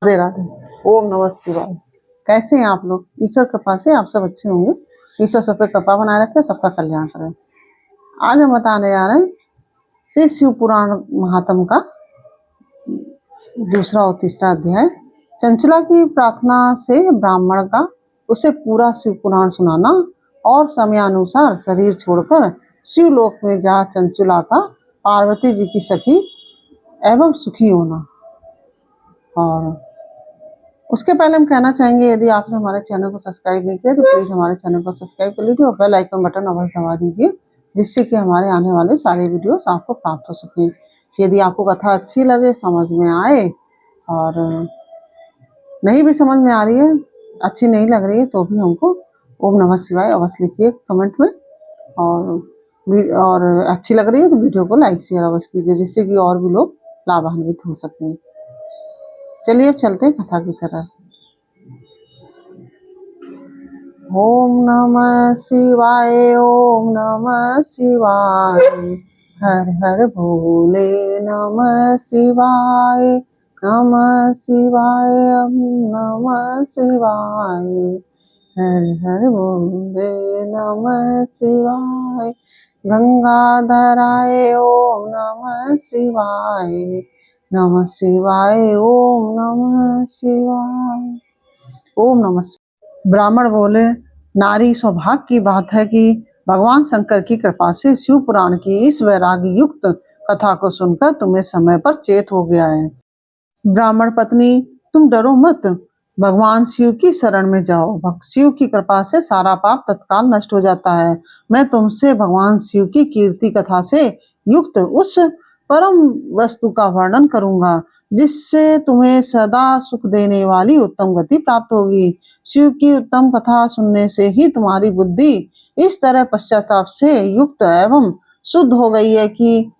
राधे राधे। ओम नमः शिवाय। कैसे हैं आप लोग? ईश्वर कृपा से आप सब अच्छे होंगे। ईश्वर सब पे कृपा बनाए रखे, सबका कल्याण करे। आज हम बताने जा रहे हैं श्री शिव पुराण महात्म का दूसरा और तीसरा अध्याय। चंचला की प्रार्थना से ब्राह्मण का उसे पूरा शिव पुराण सुनाना और समयानुसार शरीर छोड़कर शिवलोक में जा चंचला का पार्वती जी की सखी एवं सुखी होना। और उसके पहले हम कहना चाहेंगे, यदि आपने हमारे चैनल को सब्सक्राइब नहीं किया तो प्लीज़ हमारे चैनल को सब्सक्राइब कर लीजिए और बेल आइकन बटन अवश्य दबा दीजिए, जिससे कि हमारे आने वाले सारे वीडियोस आपको प्राप्त हो सके। यदि आपको कथा अच्छी लगे, समझ में आए और नहीं भी समझ में आ रही है, अच्छी नहीं लग रही है, तो भी हमको ओम नमः शिवाय अवश्य लिखिए कमेंट में। और अच्छी लग रही है तो वीडियो को लाइक शेयर अवश्य कीजिए, जिससे कि और भी लोग लाभान्वित हो सकें। चलिए अब चलते हैं कथा की तरफ। ओम नमः शिवाय, ओम नमः शिवाय, हर हर भोले नमः शिवाय, नमः शिवाय, नमः शिवाय, हर हर भोले नमः शिवाय, गंगाधराय ओम नमः शिवाय, नमः शिवाय, ओम नमः शिवाय, ओम नमः शिवाय। ब्राह्मण बोले, नारी सौभाग्य की बात है कि भगवान शंकर की कृपा से शिव पुराण की इस वैराग्य युक्त कथा को सुनकर तुम्हें समय पर चेत हो गया है। ब्राह्मण पत्नी, तुम डरो मत, भगवान शिव की शरण में जाओ। शिव की कृपा से सारा पाप तत्काल नष्ट हो जाता है। मैं तुमसे भगवान शिव की कीर्ति कथा से युक्त उस परम वस्तु का वर्णन करूंगा, जिससे तुम्हें सदा सुख देने वाली उत्तम गति प्राप्त होगी। शिव की उत्तम कथा सुनने से ही तुम्हारी बुद्धि इस तरह पश्चाताप से युक्त एवं शुद्ध हो गई है कि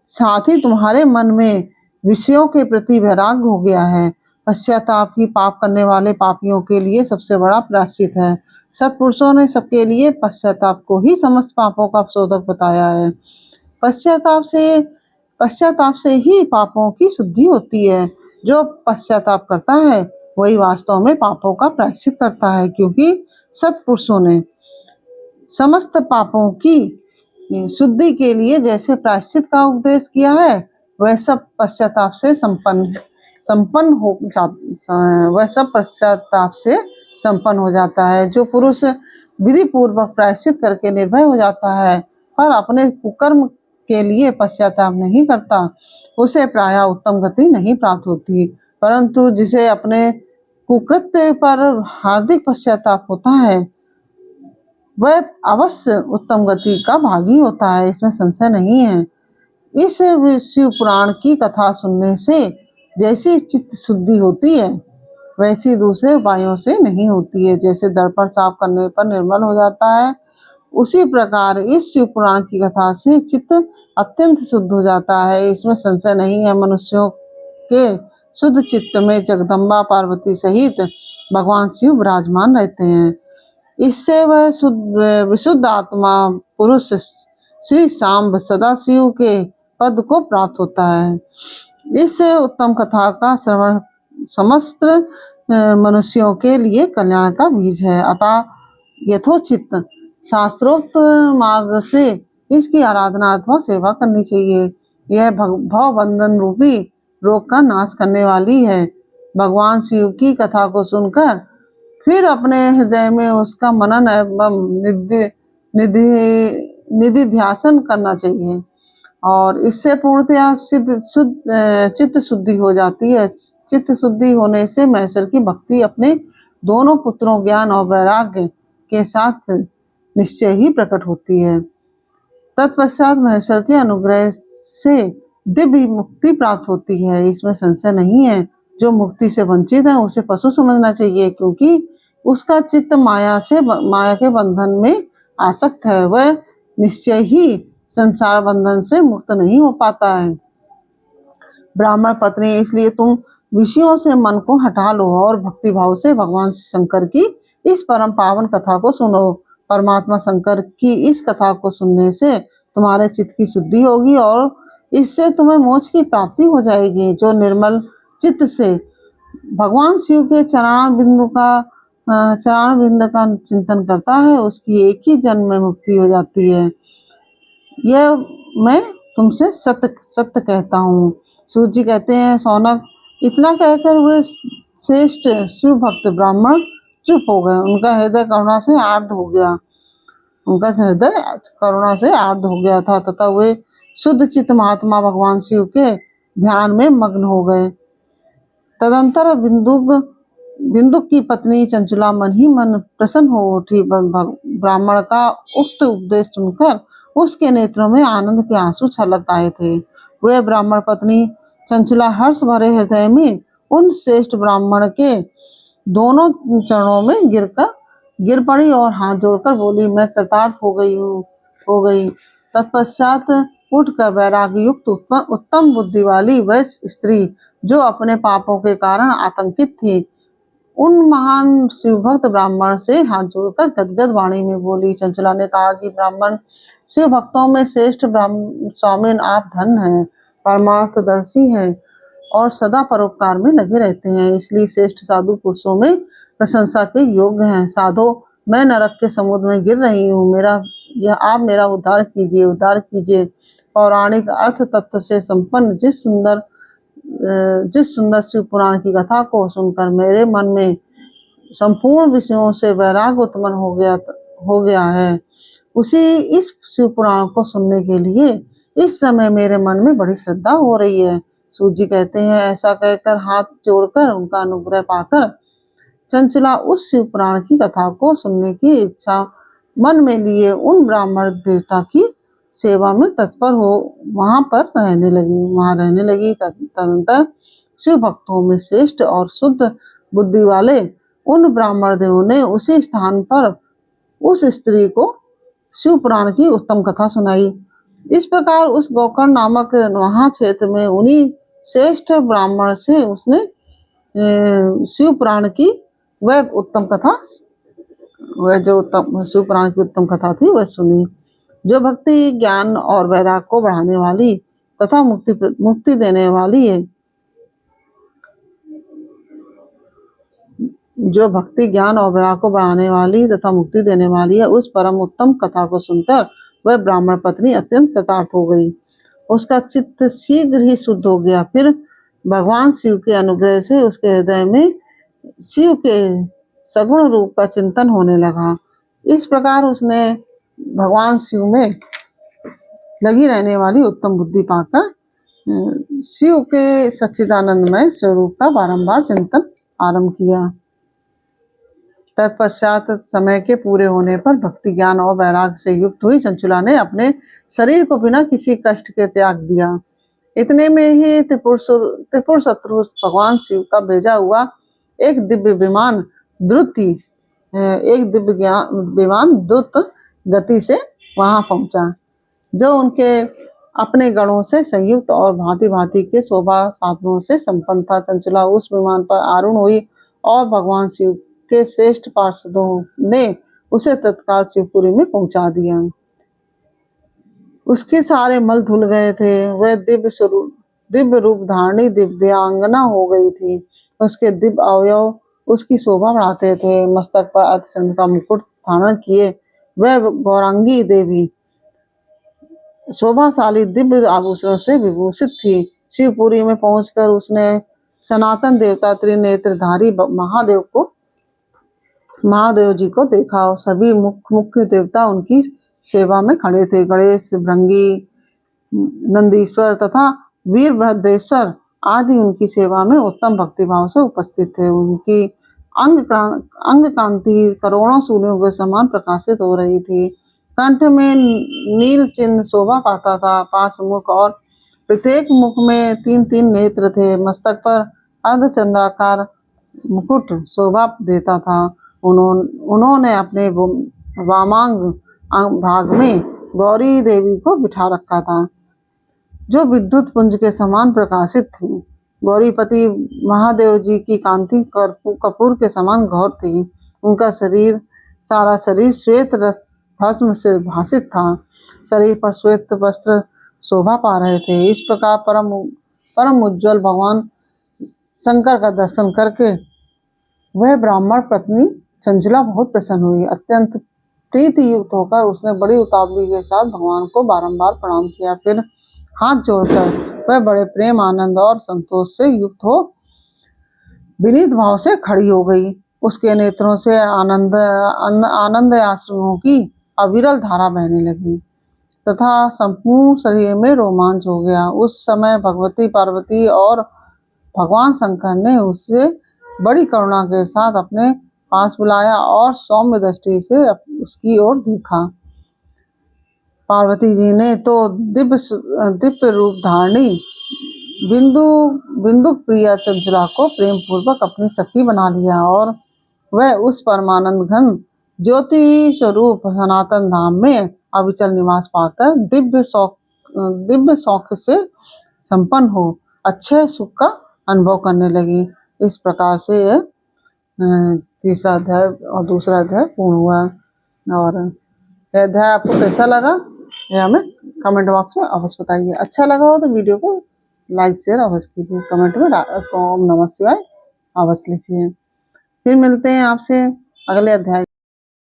साथ ही तुम्हारे मन में विषयों के प्रति वैराग्य हो गया है। पश्चाताप ही पाप करने वाले पापियों के लिए सबसे बड़ा प्रायश्चित है। सत्पुरुषों ने सबके लिए पश्चाताप को ही समस्त पापों का शोधक बताया है। पश्चाताप से ही पापों की शुद्धि होती है। जो पश्चाताप करता है वही वास्तव में पापों का प्रायश्चित करता है, क्योंकि सत्पुरुषों ने समस्त पापों की शुद्धि के लिए जैसे प्रायश्चित का उपदेश किया है, वह सब पश्चाताप से संपन्न हो जाता है। जो पुरुष विधि पूर्वक प्रायश्चित करके निर्भय हो जाता है पर अपने कुकर्म के लिए पश्चाताप नहीं करता, उसे प्रायः उत्तम गति नहीं प्राप्त होती, परंतु जिसे अपने कुकृत्य पर हार्दिक पश्चाताप होता है वह अवश्य उत्तम गति का भागी होता है, इसमें संशय नहीं है। इस शिव पुराण की कथा सुनने से जैसी चित्त शुद्धि होती है वैसी दूसरे उपायों से नहीं होती है। जैसे दर्पण साफ करने पर निर्मल हो जाता है, उसी प्रकार इस शिव पुराण की कथा से चित्त अत्यंत शुद्ध हो जाता है, इसमें संशय नहीं है। मनुष्यों के शुद्ध चित्त में जगदम्बा पार्वती सहित भगवान शिव विराजमान रहते हैं। इससे वह विशुद्ध आत्मा पुरुष श्री सांब सदाशिव के पद को प्राप्त होता है। इस उत्तम कथा का श्रवण समस्त मनुष्यों के लिए कल्याण का बीज है। अतः यथोचित शास्त्रोक्त मार्ग से इसकी आराधना अथवा सेवा करनी चाहिए। यह भव बंधन रूपी रोग का नाश करने वाली है। भगवान शिव की कथा को सुनकर फिर अपने हृदय में उसका मनन एवं निधिध्यासन करना चाहिए और इससे पूर्णतया चित्त शुद्धि हो जाती है। चित्त शुद्धि होने से महेश्वर की भक्ति अपने दोनों पुत्रों ज्ञान और वैराग्य के साथ निश्चय ही प्रकट होती है। तत्पश्चात महेश्वर के अनुग्रह से दिव्य मुक्ति प्राप्त होती है, इसमें संशय नहीं है। जो मुक्ति से वंचित है उसे पशु समझना चाहिए, क्योंकि उसका चित्त माया के बंधन में आसक्त है। वह निश्चय ही संसार बंधन से मुक्त नहीं हो पाता है। ब्राह्मण पत्नी, इसलिए तुम विषयों से मन को हटा लो और भक्ति भाव से भगवान शंकर की इस परम पावन कथा को सुनो। परमात्मा शंकर की इस कथा को सुनने से तुम्हारे चित्त की शुद्धि होगी और इससे तुम्हें मोक्ष की प्राप्ति हो जाएगी। जो निर्मल चित्त से भगवान शिव के चरण बिंदु का चिंतन करता है, उसकी एक ही जन्म में मुक्ति हो जाती है। यह मैं तुमसे सत्य सत्य कहता हूँ। सूत जी कहते हैं, सौनक, इतना कहकर वे श्रेष्ठ शिव भक्त ब्राह्मण चुप हो गए। उनका हृदय करुणा से आर्द्र हो गया था तथा वे शुद्ध चित्त महात्मा भगवान शिव के ध्यान में मग्न हो गए। तदंतर बिंदुक की पत्नी चंचुला मन ही मन प्रसन्न हो उठी। ब्राह्मण का उक्त उपदेश सुनकर उसके नेत्रों में आनंद के आंसू छलक आए थे। वह ब्राह्मण पत्नी चंचुला हर्ष भरे हृदय में उन श्रेष्ठ ब्राह्मण के दोनों चरणों में गिर पड़ी और हाथ जोड़कर बोली, मैं कृतार्थ हो गई। तत्पश्चात उठकर वैराग्य युक्त उत्तम बुद्धि वाली वह स्त्री जो अपने पापों के कारण आतंकित थी, उन महान शिवभक्त ब्राह्मण से हाथ जोड़कर गदगद वाणी में बोली। चंचला ने कहा कि ब्राह्मण शिव भक्तों में श्रेष्ठ स्वामिन, आप धन हैं, परमार्थदर्शी हैं और सदा परोपकार में लगे रहते हैं, इसलिए श्रेष्ठ साधु पुरुषों में प्रशंसा के योग्य हैं। साधो, मैं नरक के समुद्र में गिर रही हूँ, आप मेरा उद्धार कीजिए। पौराणिक अर्थ तत्व से संपन्न जिस सुंदर शिव पुराण की कथा को सुनकर मेरे मन में संपूर्ण विषयों से वैराग्य उत्पन्न हो गया है, उसी इस शिव पुराण को सुनने के लिए इस समय मेरे मन में बड़ी श्रद्धा हो रही है। सूत जी कहते हैं, ऐसा कहकर हाथ जोड़कर उनका अनुग्रह पाकर चंचला उस शिव पुराण की कथा को सुनने की इच्छा मन में लिए उन ब्राह्मण देवता की सेवा में तत्पर हो वहां रहने लगी। तदनंतर शिव भक्तों में श्रेष्ठ और शुद्ध बुद्धि वाले उन ब्राह्मण देवों ने उसी स्थान पर उस स्त्री को शिव पुराण की उत्तम कथा सुनाई। इस प्रकार उस गोकर्ण नामक वहां क्षेत्र में उन्हीं श्रेष्ठ ब्राह्मण से उसने शिव पुराण की वह शिव पुराण की उत्तम कथा थी वह सुनी, जो भक्ति ज्ञान और वैराग को बढ़ाने वाली तथा मुक्ति देने वाली है। जो भक्ति ज्ञान और वैराग को बढ़ाने वाली तथा मुक्ति देने वाली है, उस परम उत्तम कथा को सुनकर वह ब्राह्मण पत्नी अत्यंत कृतार्थ हो गई। उसका चित्त शीघ्र ही शुद्ध हो गया। फिर भगवान शिव के अनुग्रह से उसके हृदय में शिव के सगुण रूप का चिंतन होने लगा। इस प्रकार उसने भगवान शिव में लगी रहने वाली उत्तम बुद्धि पाकर शिव के सच्चिदानंदमय स्वरूप का बारंबार चिंतन आरंभ किया। तत्पश्चात समय के पूरे होने पर भक्ति ज्ञान और वैराग से युक्त हुई चंचुला ने अपने शरीर को बिना किसी कष्ट के त्याग दिया। इतने में ही त्रिपुर शत्रु भगवान शिव का भेजा हुआ एक दिव्य विमान द्रुत गति से वहां पहुंचा, जो उनके अपने गणों से संयुक्त और भांति भांति के शोभा साधनों से संपन्न था। चंचला उस विमान पर आरूढ़ हुई और भगवान शिव के श्रेष्ठ पार्षदों ने उसे तत्काल शिवपुरी में पहुंचा दिया। उसके सारे मल धुल गए थे। वह दिव्य रूप धारणी दिव्यांगना हो गई थी। उसके दिव्य अवयव उसकी शोभा बढ़ाते थे। मस्तक पर अर्धचंद्र का मुकुट धारण किए वह गौरांगी देवी शोभाशाली दिव्य आभूषणों से विभूषित थी। शिवपुरी में पहुंचकर उसने सनातन देवता त्रिनेत्रधारी महादेव जी को देखा और सभी मुख्य देवता उनकी सेवा में खड़े थे। गणेश, भृंगी, नंदीश्वर तथा वीरभद्रेश्वर आदि उनकी सेवा में उत्तम भक्तिभाव से उपस्थित थे। उनकी अंग कांति करोड़ों सूर्यों के समान प्रकाशित हो रही थी। कंठ में नील चिन्ह शोभा पाता था। 5 मुख और प्रत्येक मुख में 3-3 नेत्र थे। मस्तक पर अर्धचंद्राकार मुकुट शोभा देता था। उन्होंने अपने वामांग भाग में गौरी देवी को बिठा रखा था, जो विद्युत पुंज के समान प्रकाशित थी। गौरीपति महादेव जी की कांति कपूर के समान गौर थी। उनका सारा शरीर श्वेत रस भस्म से भासित था। शरीर पर श्वेत वस्त्र शोभा पा रहे थे। इस प्रकार परम उज्ज्वल भगवान शंकर का दर्शन करके वह ब्राह्मण पत्नी चंचला बहुत प्रसन्न हुई। अत्यंत प्रीति युक्त होकर उसने बड़ी उतावली के साथ भगवान को बारंबार प्रणाम किया। फिर हाथ जोड़कर वह बड़े प्रेम, आनंद और संतोष से युक्त हो विनीत भाव से खड़ी हो गई। उसके नेत्रों से आनंद आश्रुओं की अविरल धारा बहने लगी तथा संपूर्ण शरीर में रोमांच हो गया। उस समय भगवती पार्वती और भगवान शंकर ने उससे बड़ी करुणा के साथ अपने पास बुलाया और सौम्य दृष्टि से उसकी ओर देखा। पार्वती जी ने तो दिव्य रूप धारणी बिंदु प्रिया चंचला को प्रेम पूर्वक अपनी सखी बना लिया और वह उस परमानंद घन ज्योति स्वरूप सनातन धाम में अविचल निवास पाकर दिव्य सौख्य से संपन्न हो अक्षय सुख का अनुभव करने लगी। इस प्रकार से यह तीसरा अध्याय और दूसरा अध्याय पूर्ण हुआ। और यह अध्याय आपको कैसा लगा यह हमें कमेंट बॉक्स में अवश्य बताइए। अच्छा लगा हो तो वीडियो को लाइक शेयर अवश्य कीजिए। कमेंट में ओम नमः शिवाय अवश्य लिखिए। फिर मिलते हैं आपसे अगले अध्याय।